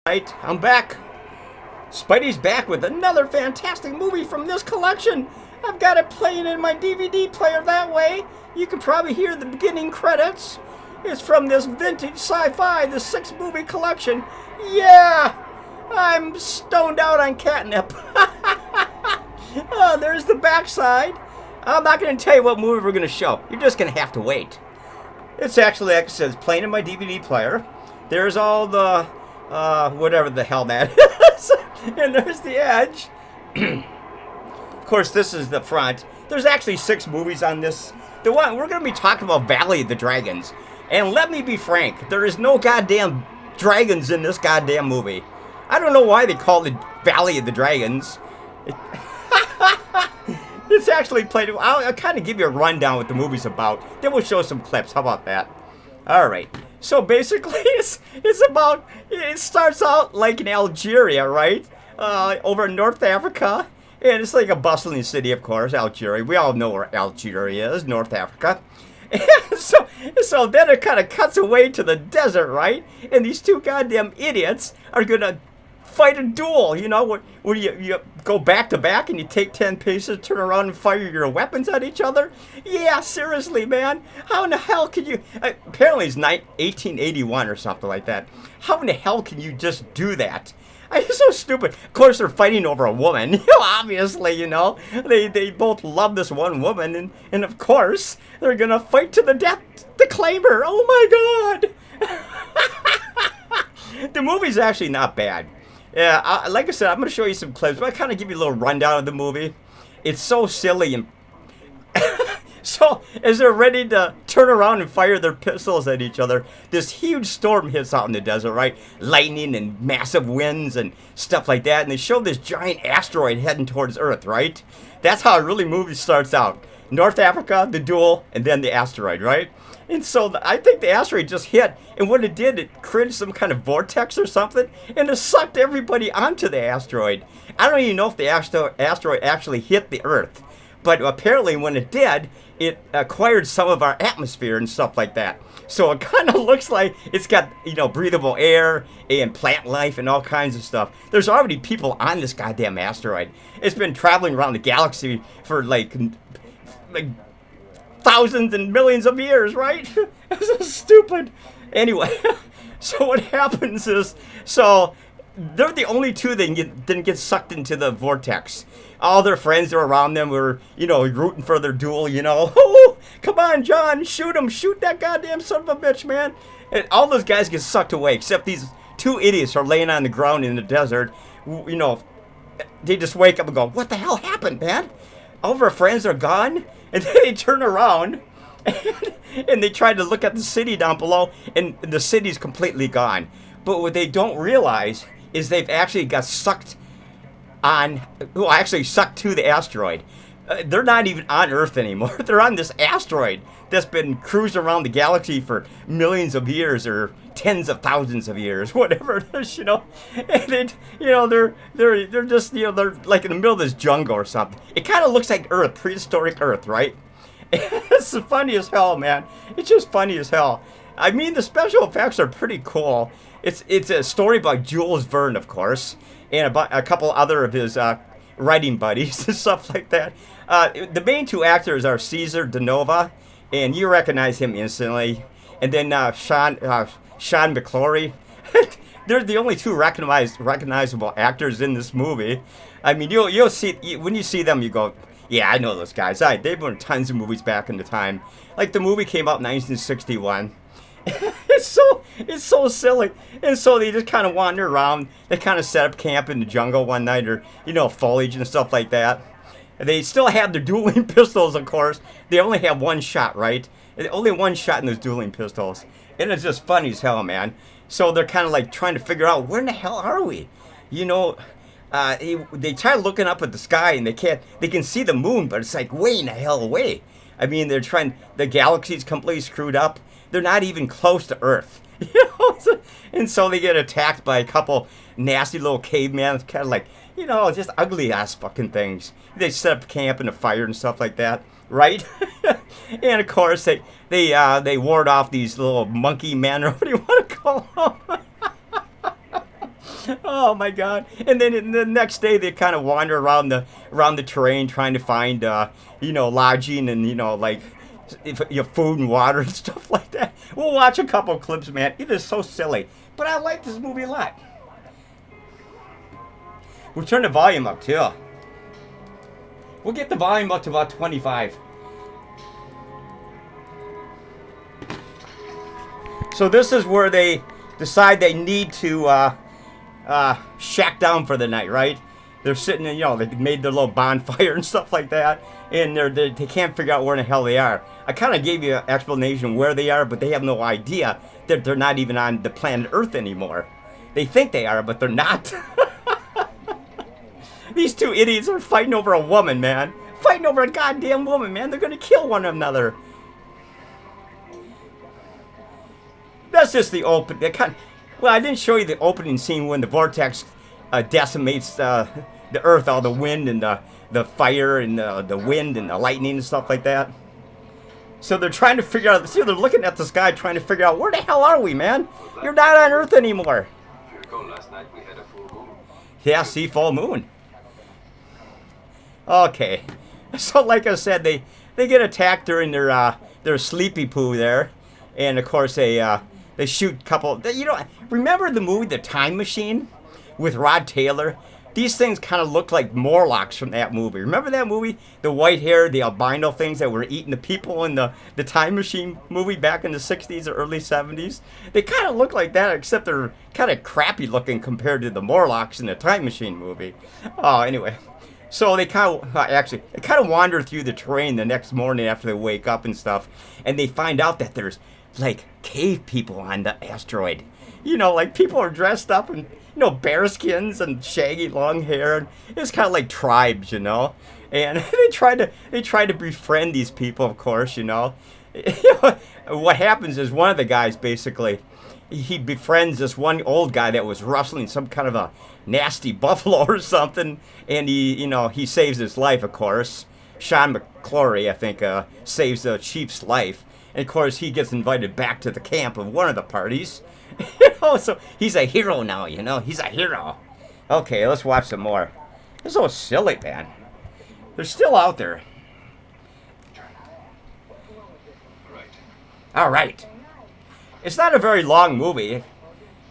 Right, I'm back. Spidey's back with another fantastic movie from this collection. I've got it playing in my DVD player that way. You can probably hear the beginning credits. It's from this vintage sci-fi, the 6-movie collection. Yeah, I'm stoned out on catnip. Oh, there's the backside. I'm not going to tell you what movie we're going to show. You're just going to have to wait. It's actually, like I said, it's playing in my DVD player. There's all the whatever the hell that is. And there's the edge. Of course, this is the front. There's actually 6 movies on this. The one we're going to be talking about, Valley of the Dragons. And let me be frank, there is no goddamn dragons in this goddamn movie. I don't know why they call it Valley of the Dragons. It's actually played. I'll kind of give you a rundown what the movie's about. Then we'll show some clips. How about that? All right. So basically, it's about. It starts out like in Algeria, right? Over in North Africa, and it's like a bustling city, of course, Algeria. We all know where Algeria is, North Africa. And so then it kind of cuts away to the desert, right? And these two goddamn idiots are gonna fight a duel, you know, where you go back to back and you take 10 paces, turn around and fire your weapons at each other. Yeah, seriously, man. How in the hell can you... apparently it's 1881 or something like that. How in the hell can you just do that? It's so stupid. Of course, they're fighting over a woman. Obviously, you know. They both love this one woman. And of course, they're going to fight to the death to claim her. Oh, my God. The movie's actually not bad. Yeah, like I said, I'm going to show you some clips, but I kind of give you a little rundown of the movie. It's so silly and... So, as they're ready to turn around and fire their pistols at each other, this huge storm hits out in the desert, right? Lightning and massive winds and stuff like that, and they show this giant asteroid heading towards Earth, right? That's how a really movie starts out. North Africa, the duel, and then the asteroid, right? And so I think the asteroid just hit, and what it did, it created some kind of vortex or something, and it sucked everybody onto the asteroid. I don't even know if the asteroid actually hit the Earth, but apparently when it did, it acquired some of our atmosphere and stuff like that. So it kind of looks like it's got, you know, breathable air and plant life and all kinds of stuff. There's already people on this goddamn asteroid. It's been traveling around the galaxy for like thousands and millions of years, right? It's so stupid. Anyway, so what happens is, so they're the only two that didn't get sucked into the vortex. All their friends are around them were, you know, rooting for their duel, you know. Oh, come on, John, shoot him. Shoot that goddamn son of a bitch, man. And all those guys get sucked away, except these 2 idiots are laying on the ground in the desert. You know, they just wake up and go, what the hell happened, man? All of our friends are gone? And then they turn around and they try to look at the city down below, and the city's completely gone. But what they don't realize is they've actually got sucked to the asteroid. They're not even on Earth anymore. They're on this asteroid that's been cruising around the galaxy for millions of years or tens of thousands of years, whatever it is, you know. And it, you know, they're just, you know, they're like in the middle of this jungle or something. It kind of looks like Earth, prehistoric Earth, right? It's funny as hell, man. It's just funny as hell. I mean, the special effects are pretty cool. It's a story by Jules Verne, of course, and about a couple other of his writing buddies and stuff like that. The main 2 actors are Cesare Danova, and you recognize him instantly. And then Sean McClory. They're the only 2 recognizable actors in this movie. I mean, you'll see when you see them, you go, yeah, I know those guys. They've been in tons of movies back in the time. Like the movie came out in 1961. It's so silly. And so they just kind of wander around. They kind of set up camp in the jungle one night, or, you know, foliage and stuff like that. And they still have their dueling pistols, of course. They only have 1 shot, right? Only 1 shot in those dueling pistols. And it's just funny as hell, man. So they're kind of like trying to figure out, where in the hell are we? You know, they try looking up at the sky and they can see the moon, but it's like way in the hell away. I mean, the galaxy's completely screwed up. They're not even close to Earth. You know? And so they get attacked by a couple nasty little cavemen, kind of like, you know, just ugly ass fucking things. They set up camp and a fire and stuff like that, right? And of course they ward off these little monkey men, or what do you want to call them? Oh my God! And then the next day they kind of wander around the terrain trying to find lodging and like food and water and stuff like that. We'll watch a couple of clips, man. It is so silly, but I like this movie a lot. We'll turn the volume up too. We'll get the volume up to about 25. So this is where they decide they need to shack down for the night, right? They're sitting in, they made their little bonfire and stuff like that, and they can't figure out where in the hell they are. I kind of gave you an explanation where they are, but they have no idea that they're not even on the planet Earth anymore. They think they are, but they're not. These two idiots are fighting over a woman, man. Fighting over a goddamn woman, man. They're going to kill one another. That's just the open. Well, I didn't show you the opening scene when the vortex decimates the Earth, all the wind and the fire and the wind and the lightning and stuff like that. So they're trying to figure out. See, they're looking at the sky trying to figure out where the hell are we, man? You're not on Earth anymore. Last night we had a full moon. Yeah, see, full moon. Okay, so like I said, they get attacked during their sleepy poo there, and of course they shoot a couple. Remember the movie The Time Machine with Rod Taylor? These things kind of look like Morlocks from that movie. Remember that movie? The white hair, the albino things that were eating the people in the Time Machine movie back in the 60s or early 70s? They kind of look like that, except they're kind of crappy looking compared to the Morlocks in the Time Machine movie. Oh, anyway. So they kind of wander through the terrain the next morning after they wake up and stuff, and they find out that there's like cave people on the asteroid. Like people are dressed up in bearskins and shaggy long hair. And it's kind of like tribes, and they try to befriend these people, of course. What happens is one of the guys basically he befriends this one old guy that was rustling some kind of a nasty buffalo or something, and he saves his life, of course. Sean McClory, I think, saves the chief's life, and of course he gets invited back to the camp of one of the parties. So he's a hero now. He's a hero. Okay, let's watch some more. They're so silly, man. They're still out there. All right. It's not a very long movie. It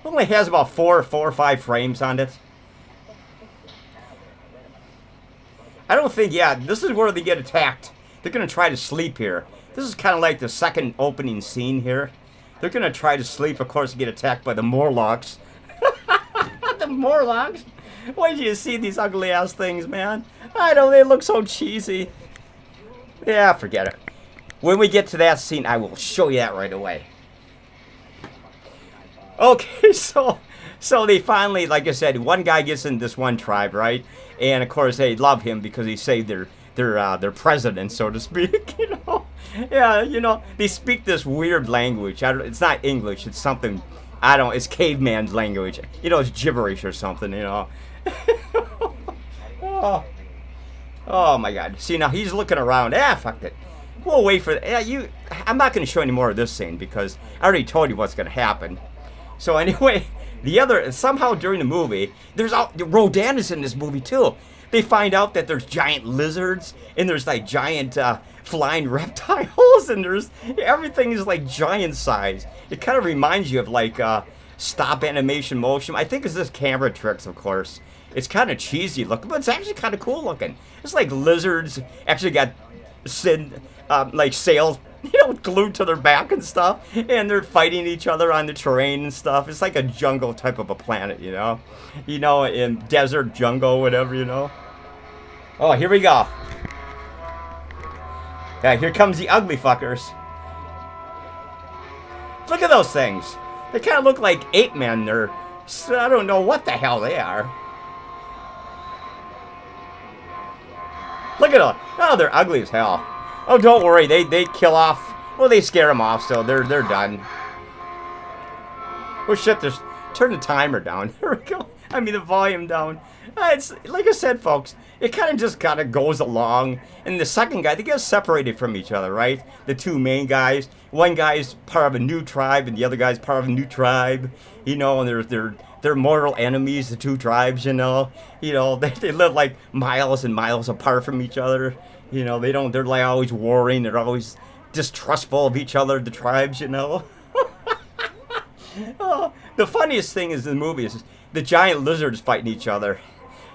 only has about four or five frames on it. I don't think, this is where they get attacked. They're going to try to sleep here. This is kind of like the second opening scene here. They're going to try to sleep, of course, and get attacked by the Morlocks. The Morlocks? Why do you see these ugly-ass things, man? I know, they look so cheesy. Yeah, forget it. When we get to that scene, I will show you that right away. Okay, so they finally, like I said, one guy gets in this one tribe, right? And of course they love him because he saved their president, so to speak. Yeah, they speak this weird language. It's not English. It's something it's caveman's language. It's gibberish or something. Oh my God. See, now he's looking around. Fuck it. We'll wait for that. I'm not going to show any more of this scene because I already told you what's going to happen. So anyway, somehow during the movie, there's Rodan is in this movie too. They find out that there's giant lizards and there's like giant flying reptiles and everything is like giant size. It kind of reminds you of like stop animation motion. I think it's just camera tricks, of course. It's kind of cheesy looking, but it's actually kind of cool looking. It's like lizards actually got like sails glued to their back and stuff, and they're fighting each other on the terrain and stuff. It's like a jungle type of a planet, in desert jungle, whatever, Oh, here we go. Yeah, here comes the ugly fuckers. Look at those things. They kind of look like ape men. I don't know what the hell they are. Look at them. Oh, they're ugly as hell. Oh, don't worry. They kill off. Well, they scare them off, so they're done. Oh shit! Turn the timer down. There we go. I mean the volume down. It's like I said, folks. It kind of goes along. And the second guy, they get separated from each other, right? The two main guys. One guy's part of a new tribe, and the other guy's part of a new tribe. And they're mortal enemies, the two tribes, you know. They live like miles and miles apart from each other. They're like always warring, they're always distrustful of each other, the tribes, you know. Oh, the funniest thing is in the movie is the giant lizards fighting each other.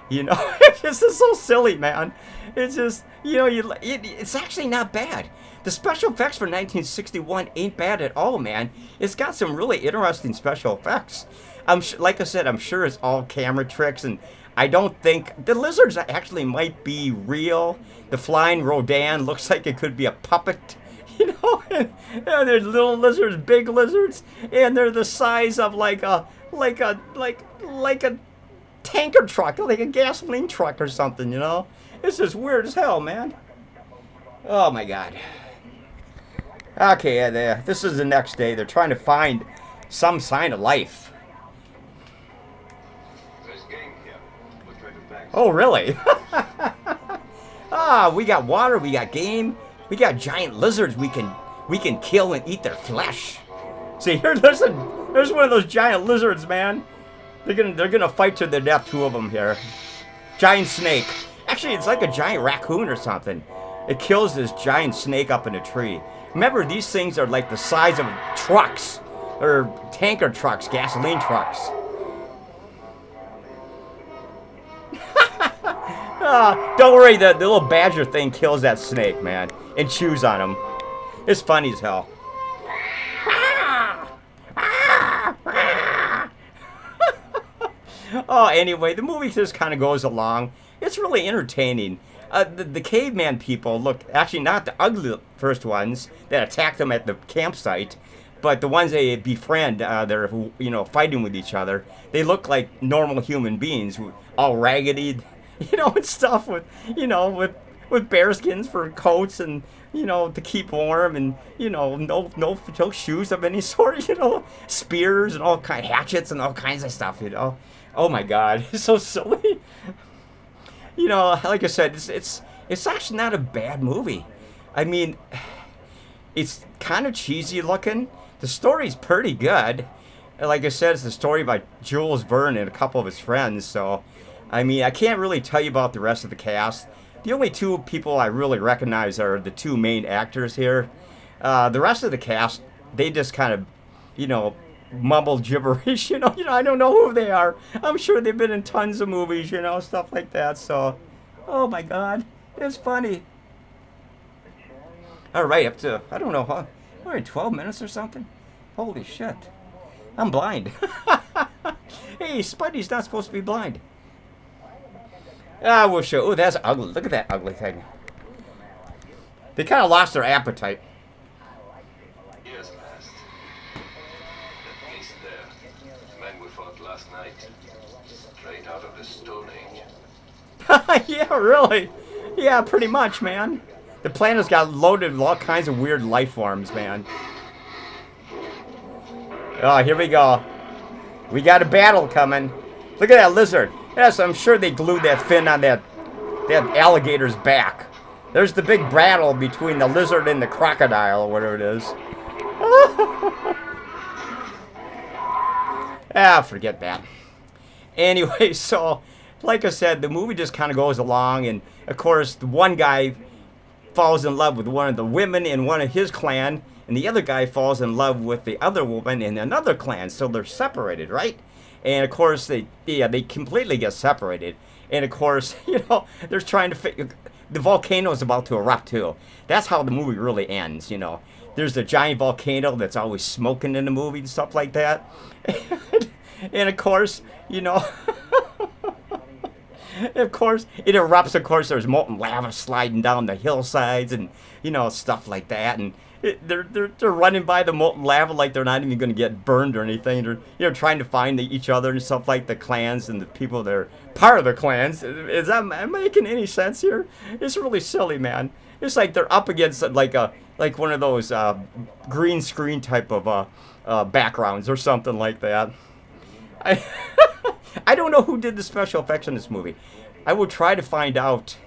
It's just so silly, man. It's just, it's actually not bad. The special effects for 1961 ain't bad at all, man. It's got some really interesting special effects. Like I said, I'm sure it's all camera tricks, and I don't think the lizards actually might be real. The flying Rodan looks like it could be a puppet. And they're little lizards, big lizards, and they're the size of like a tanker truck, like a gasoline truck or something, It's just weird as hell, man. Oh my God. Okay, this is the next day. They're trying to find some sign of life. Oh, really? We got water, we got game, we got giant lizards we can kill and eat their flesh. See, there's one of those giant lizards, man. They're gonna fight to the death, two of them here. Giant snake. Actually, it's like a giant raccoon or something. It kills this giant snake up in a tree. Remember, these things are like the size of trucks, or tanker trucks, gasoline trucks. Don't worry, the little badger thing kills that snake, man, and chews on him. It's funny as hell. Oh, anyway, the movie just kind of goes along. It's really entertaining. The caveman people look, actually not the ugly first ones that attack them at the campsite, but the ones they befriend, they're, fighting with each other. They look like normal human beings, all raggedy, and stuff with bearskins for coats and, to keep warm and, no shoes of any sort, spears and all kind of hatchets and all kinds of stuff, Oh my God, it's so silly. Like I said, it's actually not a bad movie. I mean, it's kind of cheesy looking. The story's pretty good. Like I said, it's the story by Jules, Verne, and a couple of his friends. So, I mean, I can't really tell you about the rest of the cast. The only two people I really recognize are the two main actors here. The rest of the cast, they just kind of, mumble gibberish, I don't know who they are. I'm sure they've been in tons of movies, stuff like that. So, oh my God, it's funny. All right, up to, I don't know, huh? We're in 12 minutes or something? Holy shit. I'm blind. Hey, Spidey's not supposed to be blind. I will show. Oh, that's ugly. Look at that ugly thing. They kind of lost their appetite. Years passed. That place there. The men we fought last night. Straight out of the Stone Age. Yeah, really. Yeah, pretty much, man. The planet's got loaded with all kinds of weird life forms, man. Oh, here we go. We got a battle coming. Look at that lizard. Yes, I'm sure they glued that fin on that alligator's back. There's the big battle between the lizard and the crocodile, or whatever it is. Forget that. Anyway, so, like I said, the movie just kind of goes along, and, of course, the one guy falls in love with one of the women in one of his clan, and the other guy falls in love with the other woman in another clan, so they're separated, right? And of course, they completely get separated. And of course, they're trying to the volcano is about to erupt too. That's how the movie really ends, There's a giant volcano that's always smoking in the movie and stuff like that. And of course, of course, it erupts. Of course, there's molten lava sliding down the hillsides and, stuff like that. And they're running by the molten lava like they're not even going to get burned or anything. They're trying to find each other and stuff, like the clans and the people that are part of the clans. Am I making any sense here? It's really silly, man. It's like they're up against like one of those green screen type of backgrounds or something like that. I don't know who did the special effects in this movie. I will try to find out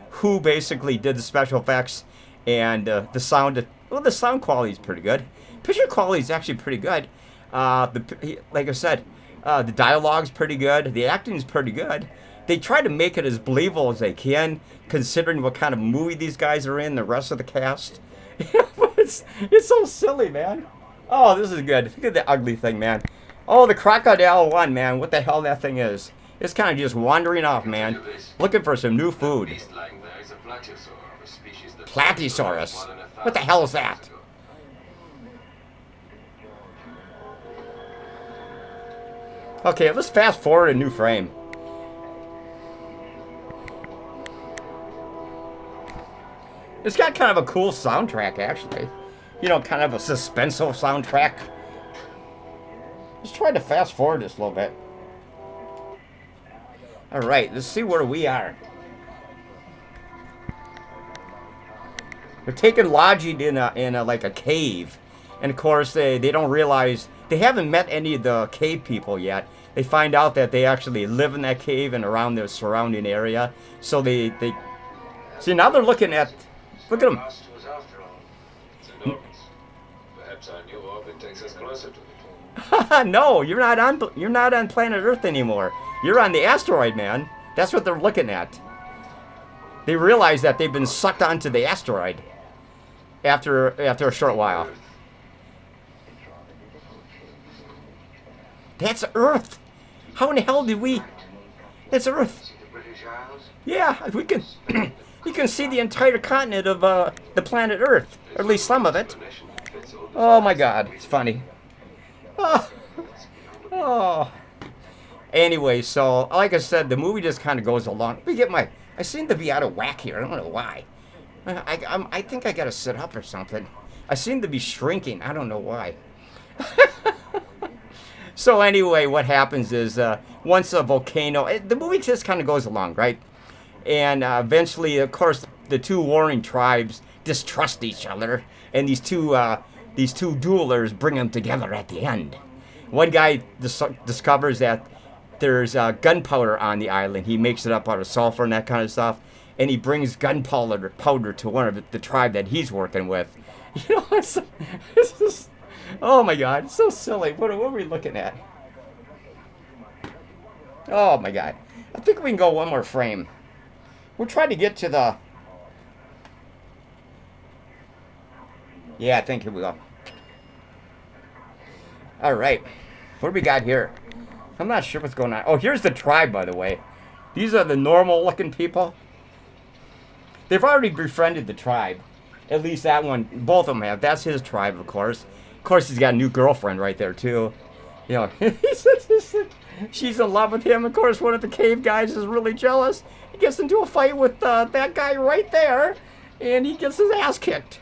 who basically did the special effects and the sound. Well, the sound quality is pretty good. Picture quality is actually pretty good. Like I said, The dialogue's pretty good. The acting's pretty good. They try to make it as believable as they can, considering what kind of movie these guys are in, the rest of the cast. it's so silly, man. Oh, this is good. Look at the ugly thing, man. Oh, the crocodile one, man. What the hell that thing is. It's kind of just wandering off, man. Looking for some new food. Platysaurus? What the hell is that? Okay, let's fast forward a new frame. It's got kind of a cool soundtrack, actually. You know, kind of a suspenseful soundtrack. Let's try to fast forward this a little bit. Alright, let's see where we are. They're taking lodging in a like a cave. And of course they don't realize, they haven't met any of the cave people yet. They find out that they actually live in that cave and around the surrounding area. So they see, now they're looking at, look at them. Perhaps our new orbit takes us closer to it. No, you're not on planet Earth anymore. You're on the asteroid, man. That's what they're looking at. They realize that they've been sucked onto the asteroid after a short while. That's Earth. How in the hell did we? That's Earth. Yeah, we can. You can see the entire continent of the planet Earth, or at least some of it. Oh my God, it's funny. Oh. Oh. Anyway, so like I said, the movie just kind of goes along. I seem to be out of whack here. I don't know why. I think I gotta sit up or something. I seem to be shrinking. I don't know why. So anyway, what happens is once a volcano, the movie just kind of goes along, right? And eventually, of course, the two warring tribes distrust each other, and these two duelers bring them together at the end. One guy discovers that there's gunpowder on the island. He makes it up out of sulfur and that kind of stuff, and he brings gunpowder to one of the tribe that he's working with. You know, it's just, oh my God, it's so silly. What are we looking at? Oh my God, I think we can go one more frame. We'll try to get to the... Yeah, I think here we go. All right, what do we got here? I'm not sure what's going on. Oh, here's the tribe, by the way. These are the normal-looking people. They've already befriended the tribe. At least that one, both of them have. That's his tribe, of course. Of course, he's got a new girlfriend right there, too. You know, she's in love with him. Of course, one of the cave guys is really jealous. He gets into a fight with that guy right there, and he gets his ass kicked.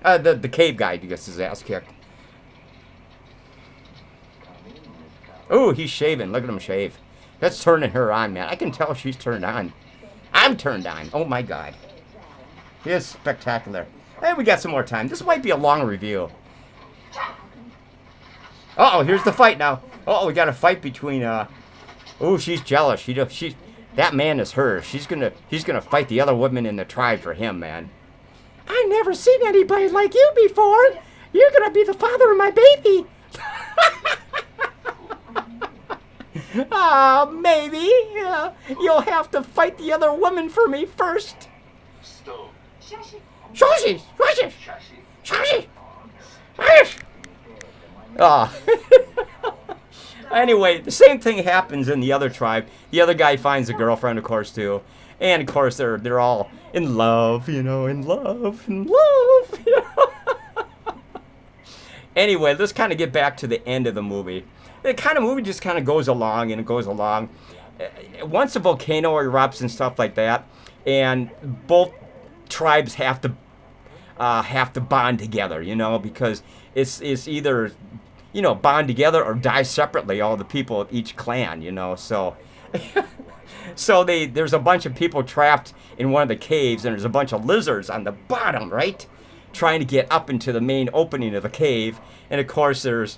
The cave guy gets his ass kicked. Oh, he's shaving. Look at him shave. That's turning her on, man. I can tell she's turned on. I'm turned on. Oh, my God. It's spectacular. Hey, we got some more time. This might be a long review. Uh-oh, here's the fight now. Uh-oh, we got a fight between, oh, she's jealous. That man is hers. He's gonna fight the other women in the tribe for him, man. I never seen anybody like you before. You're gonna be the father of my baby. Maybe. You'll have to fight the other woman for me first. Stone. Shashi! Shashi! Shashi! Shashi! Ah. Anyway, the same thing happens in the other tribe. The other guy finds a girlfriend, of course, too. And, of course, they're all in love, you know, in love. You know? Anyway, let's kind of get back to the end of the movie. The kind of movie just kind of goes along and it goes along. Once a volcano erupts and stuff like that, and both tribes have to bond together, you know, because it's either, you know, bond together or die separately, all the people of each clan, you know. So there's a bunch of people trapped in one of the caves, and there's a bunch of lizards on the bottom, right, trying to get up into the main opening of the cave. And of course there's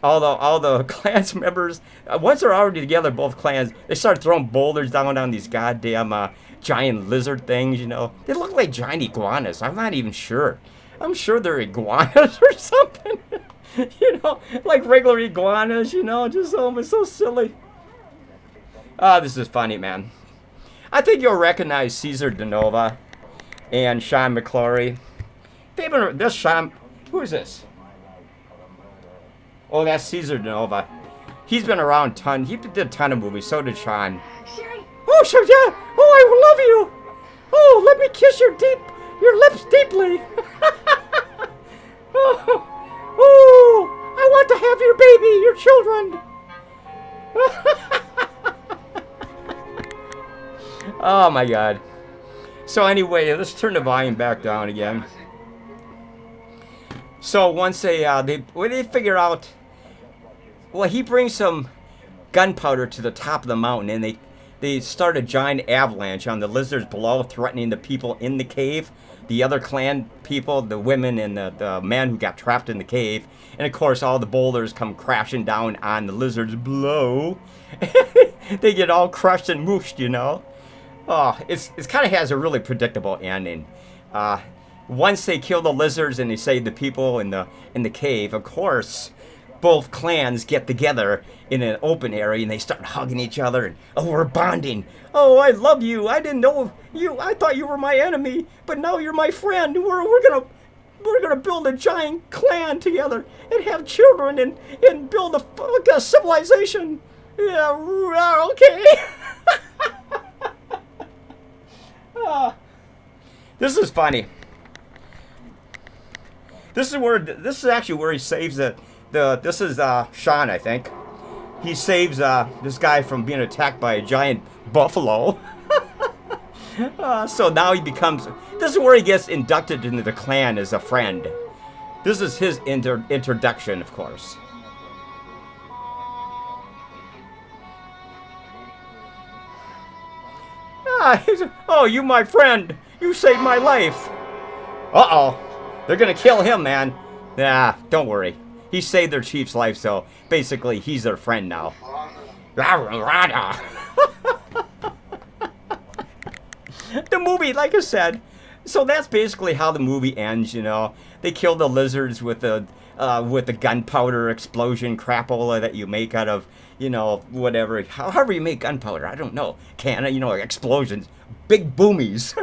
all the clans members. Once they're already together, both clans, they start throwing boulders down on these goddamn giant lizard things, you know. They look like giant iguanas. I'm not even sure. I'm sure they're iguanas or something. You know, like regular iguanas, you know, just it's so silly. Ah, this is funny, man. I think you'll recognize Cesare Danova and Sean McClory. They've been, this Sean, who is this? Oh, that's Cesare Danova. He's been around a ton. He did a ton of movies. So did Sean. Oh, sure, yeah. Oh, I love you. Oh, let me kiss your lips deeply. Oh, oh, I want to have your baby, your children. Oh my God. So anyway, let's turn the volume back down again. So once when they figure out, well, he brings some gunpowder to the top of the mountain, and they start a giant avalanche on the lizards below, threatening the people in the cave, the other clan people, the women, and the man who got trapped in the cave. And of course, all the boulders come crashing down on the lizards below. They get all crushed and mooshed, you know. Oh, it's kind of has a really predictable ending. Once they kill the lizards and they save the people in the cave, of course, both clans get together in an open area and they start hugging each other and, oh, we're bonding. Oh, I love you. I didn't know you. I thought you were my enemy, but now you're my friend. We're gonna build a giant clan together and have children and build a civilization. Yeah, okay. This is funny. This is actually where he saves this is Sean, I think. He saves this guy from being attacked by a giant buffalo. So now this is where he gets inducted into the clan as a friend. This is his introduction, of course. Oh, you my friend. You saved my life. Uh-oh. They're gonna kill him, man. Nah, don't worry. He saved their chief's life, so basically he's their friend now. The movie, like I said, so that's basically how the movie ends, you know. They kill the lizards with the gunpowder explosion crapola that you make out of, you know, whatever. However you make gunpowder, I don't know. You know, explosions. Big boomies.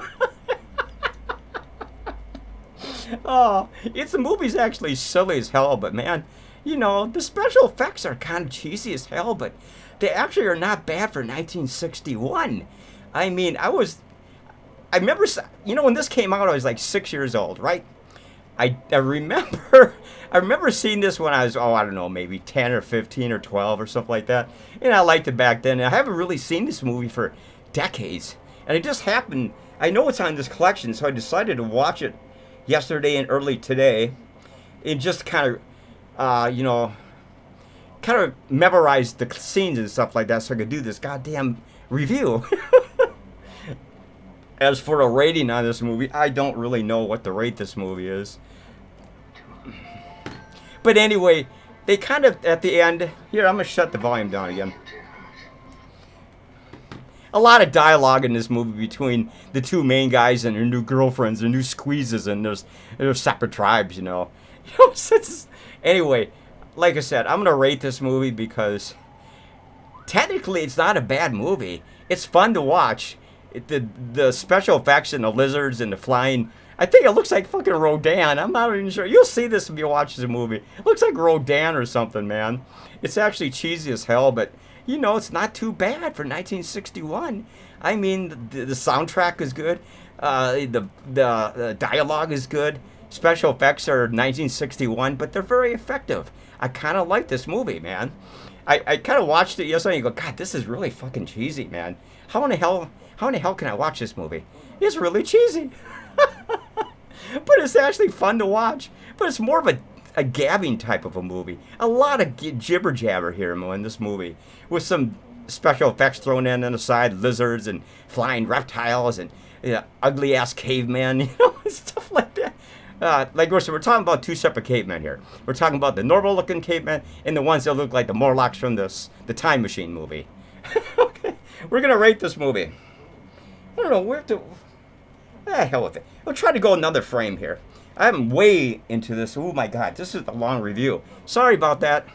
Oh, the movie's actually silly as hell, but man, you know, the special effects are kind of cheesy as hell, but they actually are not bad for 1961. I mean, I remember, you know, when this came out, I was like 6 years old, right? I remember seeing this when I was, I don't know, maybe 10 or 15 or 12 or something like that. And I liked it back then. I haven't really seen this movie for decades. And it just happened, I know it's on this collection, so I decided to watch it yesterday and early today. It just kind of, you know, kind of memorized the scenes and stuff like that so I could do this goddamn review. As for a rating on this movie, I don't really know what to rate this movie is. But anyway, they kind of, at the end, here, I'm going to shut the volume down again. A lot of dialogue in this movie between the two main guys and their new girlfriends, their new squeezes, and their separate tribes, you know. Anyway, like I said, I'm going to rate this movie because technically it's not a bad movie. It's fun to watch. The special effects and the lizards and the flying, I think it looks like fucking Rodan. I'm not even sure. You'll see this if you watch the movie. It looks like Rodan or something, man. It's actually cheesy as hell, but you know, it's not too bad for 1961. I mean, the soundtrack is good. The dialogue is good. Special effects are 1961, but they're very effective. I kind of like this movie, man. I kind of watched it yesterday and go, God, this is really fucking cheesy, man. How in the hell can I watch this movie? It's really cheesy. But it's actually fun to watch. But it's more of a gabbing type of a movie. A lot of jibber jabber here in this movie, with some special effects thrown in on the side, lizards and flying reptiles and ugly ass cavemen, you know, stuff like that. Like we're talking about two separate cavemen here. We're talking about the normal looking cavemen and the ones that look like the Morlocks from the Time Machine movie. Okay, we're gonna rate this movie. I don't know, we have to. Hell with it. We'll try to go another frame here. I'm way into this. Oh my god, this is a long review. Sorry about that.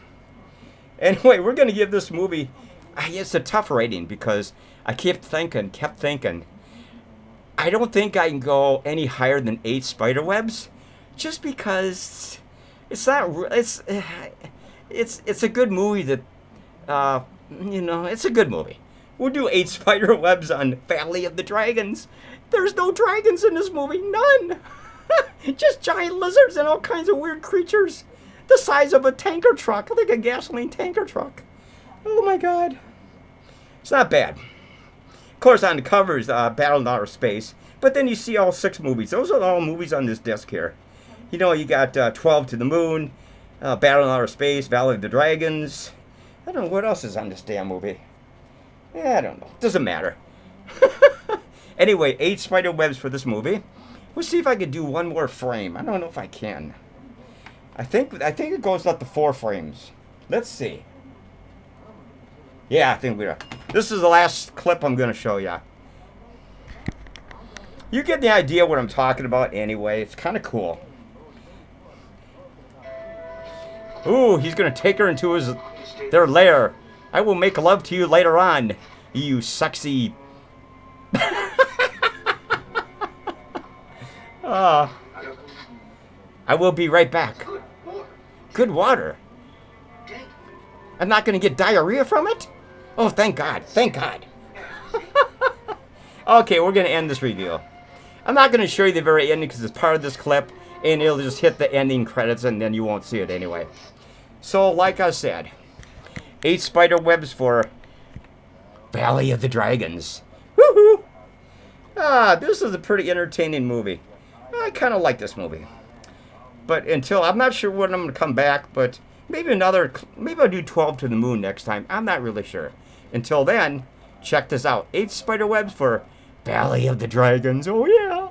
Anyway, we're going to give this movie, it's a tough rating because I kept thinking, I don't think I can go any higher than 8 Spiderwebs, just because it's not, it's a good movie that, it's a good movie. We'll do 8 Spiderwebs on Valley of the Dragons. There's no dragons in this movie, none. Just giant lizards and all kinds of weird creatures. The size of a tanker truck, like a gasoline tanker truck. Oh my god. It's not bad. Of course, on the cover is Battle in Outer Space. But then you see all 6 movies. Those are all movies on this disc here. You know, you got 12 to the Moon, Battle in Outer Space, Valley of the Dragons. I don't know what else is on this damn movie. Yeah, I don't know. Doesn't matter. Anyway, 8 Spiderwebs for this movie. We'll see if I can do one more frame. I don't know if I can. I think it goes up to 4 frames. Let's see. Yeah, I think we're... This is the last clip I'm going to show you. You get the idea what I'm talking about anyway. It's kind of cool. Ooh, he's going to take her into their lair. I will make love to you later on, you sexy... I will be right back. Good water. I'm not going to get diarrhea from it? Oh, thank God. Thank God. Okay, we're going to end this review. I'm not going to show you the very ending because it's part of this clip, and it'll just hit the ending credits, and then you won't see it anyway. So, like I said, 8 Spiderwebs for Valley of the Dragons. Woohoo! This is a pretty entertaining movie. I kind of like this movie. But I'm not sure when I'm going to come back, but maybe I'll do 12 to the Moon next time. I'm not really sure. Until then, check this out. 8 Spiderwebs for Valley of the Dragons. Oh, yeah.